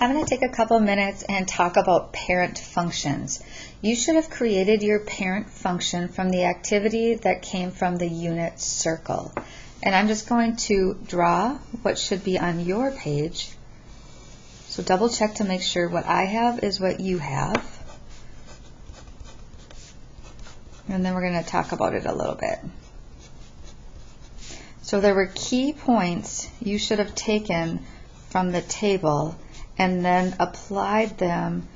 I'm going to take a couple minutes and talk about parent functions. You should have created your parent function from the activity that came from the unit circle. And I'm just going to draw what should be on your page. So double check to make sure what I have is what you have. And then we're going to talk about it a little bit. So there were key points you should have taken from the table and then applied them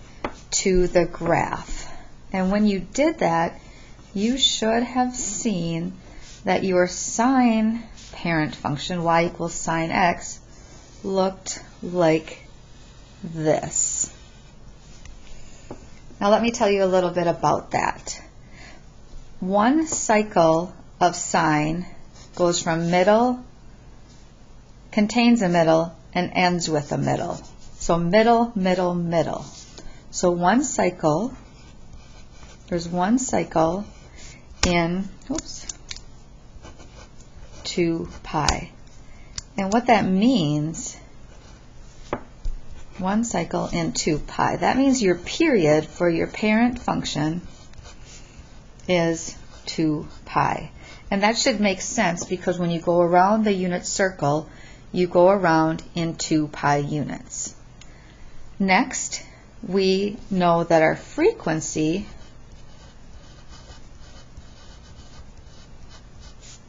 to the graph. And when you did that, you should have seen that your sine parent function, y equals sine x, looked like this. Now let me tell you a little bit about that. One cycle of sine goes from middle, contains a middle, and ends with a middle. So middle, middle, middle. So one cycle, there's one cycle in 2 pi. And what that means, one cycle in 2 pi, that means your period for your parent function is 2 pi. And that should make sense because when you go around the unit circle, you go around in 2 pi units. Next, we know that our frequency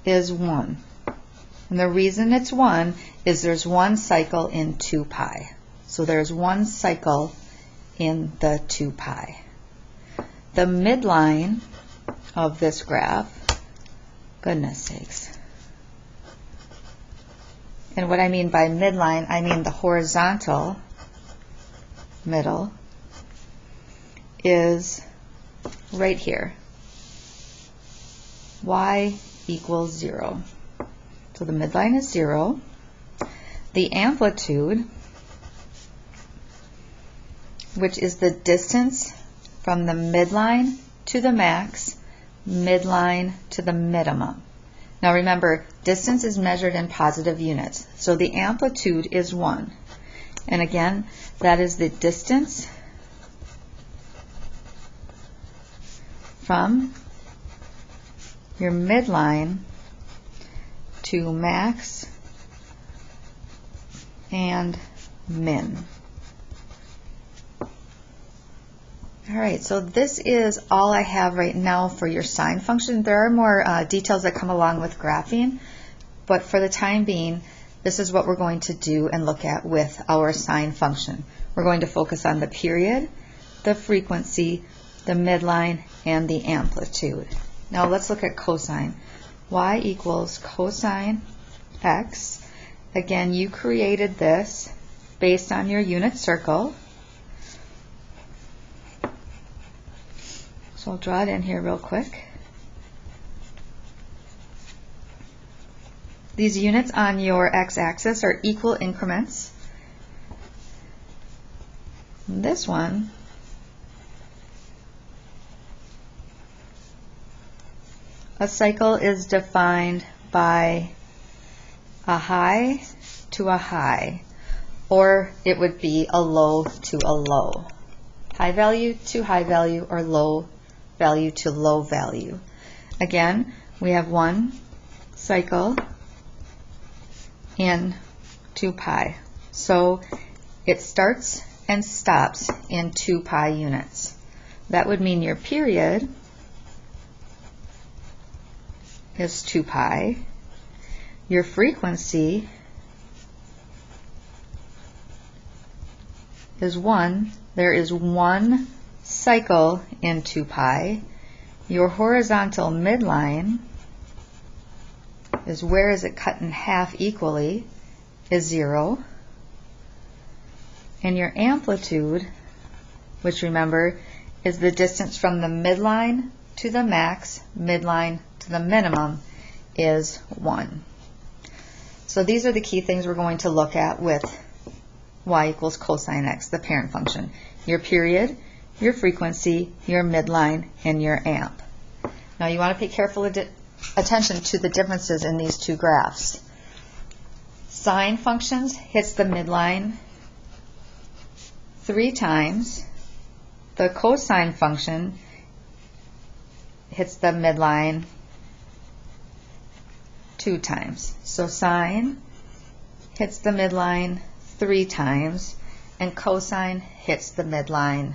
is 1. And the reason it's 1 is there's one cycle in 2 pi. So there's one cycle in the 2 pi. The midline of this graph, goodness sakes. And what I mean by midline, I mean the horizontal middle is right here. Y equals 0. So the midline is 0. The amplitude, which is the distance from the midline to the max, midline to the minimum. Now remember, distance is measured in positive units. So the amplitude is 1. And again, that is the distance from your midline to max and min. All right, so this is all I have right now for your sine function. There are more details that come along with graphing, but for the time being, this is what we're going to do and look at with our sine function. We're going to focus on the period, the frequency, the midline, and the amplitude. Now let's look at cosine. Y equals cosine x. Again, you created this based on your unit circle. So I'll draw it in here real quick. These units on your x-axis are equal increments. And this one a cycle is defined by a high to a high, or it would be a low to a low. High value to high value, or low value to low value. Again, we have one cycle in 2 pi. So it starts and stops in 2 pi units. That would mean your period is 2 pi. Your frequency is 1. There is one cycle in 2 pi. Your horizontal midline is, where is it cut in half equally, is 0. And your amplitude, which remember is the distance from the midline to the max, midline to the minimum, is 1. So these are the key things we're going to look at with y equals cosine x, the parent function. Your period, your frequency, your midline, and your amp. Now you want to pay careful attention to the differences in these two graphs. Sine functions hits the midline 3 times. The cosine function hits the midline 2 times. So sine hits the midline 3 times, and cosine hits the midline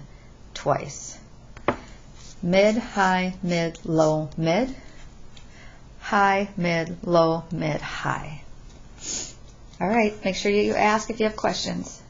twice. Mid, high, mid, low, mid. High, mid, low, mid, high. All right, make sure you ask if you have questions.